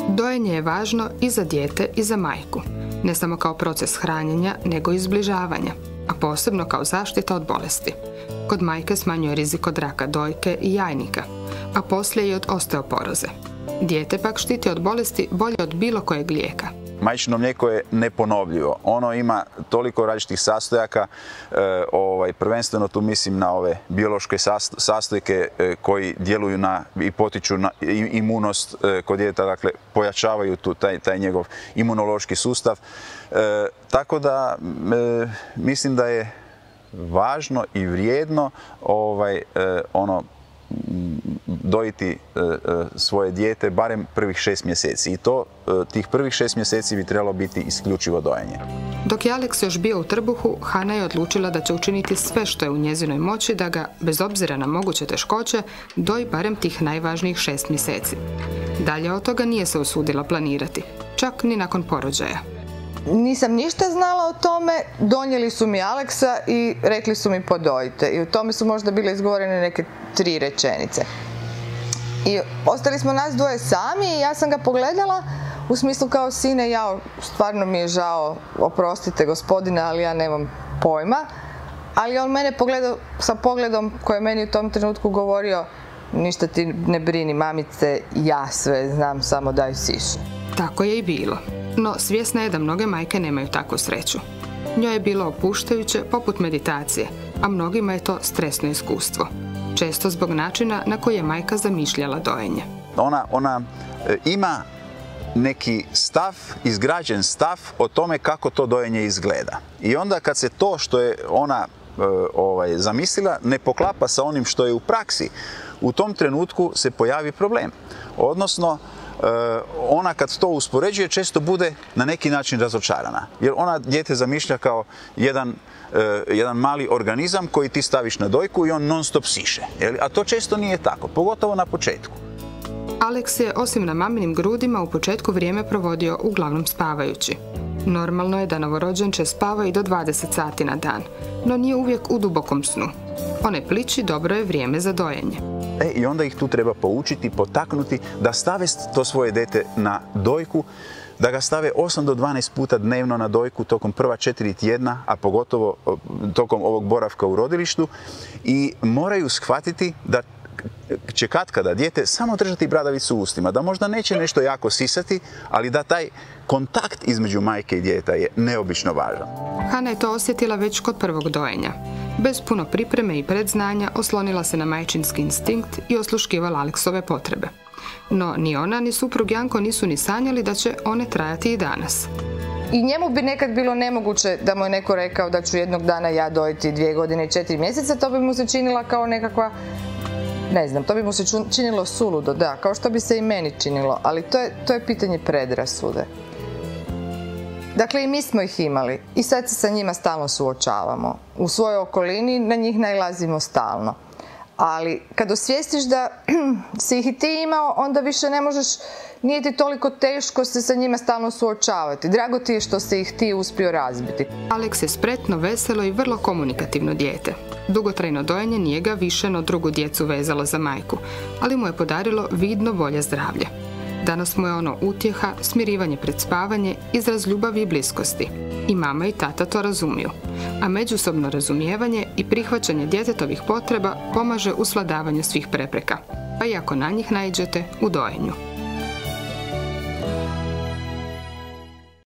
Dojenje je važno i za dijete i za majku, ne samo kao proces hranjenja, nego i zbližavanja, a posebno kao zaštita od bolesti. Kod majke smanjuje rizik od raka dojke i jajnika, a poslije i od osteoporoze. Dijete pak štiti od bolesti bolje od bilo kojeg lijeka. Majčino mlijeko je neponovljivo. Ono ima toliko različitih sastojaka, prvenstveno tu mislim na ove biološke sastojke koji djeluju i potiču na imunost kod djeteta, dakle pojačavaju taj njegov imunološki sustav. Tako da mislim da je važno i vrijedno dojiti svoje dijete barem prvih 6 mjeseci. I to tih prvih 6 mjeseci bi trebalo biti isključivo dojenje. Dok je Alex još bio u trbuhu, Hana je odlučila da će učiniti sve što je u njezinoj moći da ga, bez obzira na moguće teškoće, doji barem tih najvažnijih 6 mjeseci. Dalje od toga nije se usudila planirati, čak ni nakon porođaja. Nisam ništa znala o tome, donijeli su mi Aleksa i rekli su mi podojite. I u tome su možda bile izgovorene neke 3 rečenice. I ostali smo nas dvoje sami i ja sam ga pogledala u smislu kao sine, stvarno mi je žao, oprostite gospodine, ali ja nemam pojma. Ali on mene pogledao sa pogledom koji je meni u tom trenutku govorio: ništa ti ne brini mamice, ja sve znam, samo daj sišu. Tako je i bilo. No, svjesna je da mnoge majke nemaju takvu sreću. Njoj je bilo opuštajuće poput meditacije, a mnogima je to stresno iskustvo. Često zbog načina na koji je majka zamišljala dojenje. Ona ima neki stav, izgrađen stav o tome kako to dojenje izgleda. I onda kad se to što je ona zamislila ne poklapa sa onim što je u praksi, u tom trenutku se pojavi problem. Odnosno, ona kad to uspoređuje često bude na neki način razočarana. Jer ona dijete zamišlja kao jedan mali organizam koji ti staviš na dojku i on non stop siše. A to često nije tako, pogotovo na početku. Alex je osim na maminim grudima u početku vrijeme provodio uglavnom spavajući. Normalno je da novorođenče spava i do 20 sati na dan, no nije uvijek u dubokom snu. One plići dobro je vrijeme za dojenje. I onda ih tu treba poučiti, potaknuti da stave to svoje dijete na dojku, da ga stave 8 do 12 puta dnevno na dojku tokom prva 4 tjedna, a pogotovo tokom ovog boravka u rodilištu, i moraju shvatiti da će katkada dijete samo držati bradavicu u ustima, da možda neće nešto jako sisati, ali da taj kontakt između majke i djeteta je neobično važan. Hana je to osjetila već kod prvog dojenja. Bez puno pripreme i predznanja oslonila se na majčinski instinkt i osluškivala Aleksove potrebe. No ni ona ni suprug Janko nisu ni sanjali da će one trajati i danas. I njemu bi nekad bilo nemoguće da mu je neko rekao da ću jednog dana ja dojiti 2 godine i 4 mjeseca, to bi mu se činila kao nekakva, ne znam, to bi mu se činilo suludo, da, kao što bi se i meni činilo, ali to je pitanje predrasude. Dakle, i mi smo ih imali i sad se sa njima stalno suočavamo. U svojoj okolini na njih nailazimo stalno. Ali kad osvijestiš da si ih i ti imao, onda više ne možeš, nije ti toliko teško se sa njima stalno suočavati. Drago ti je što si ih ti uspio razbiti. Alex je spretno, veselo i vrlo komunikativno dijete. Dugotrajno dojenje nije ga više no drugu djecu vezalo za majku, ali mu je podarilo vidno bolje zdravlje. Danas mu je ono utjeha, smirivanje pred spavanje, izraz ljubavi i bliskosti. I mama i tata to razumiju. A međusobno razumijevanje i prihvaćanje djetetovih potreba pomaže u svladavanju svih prepreka, pa i ako na njih naiđete u dojenju.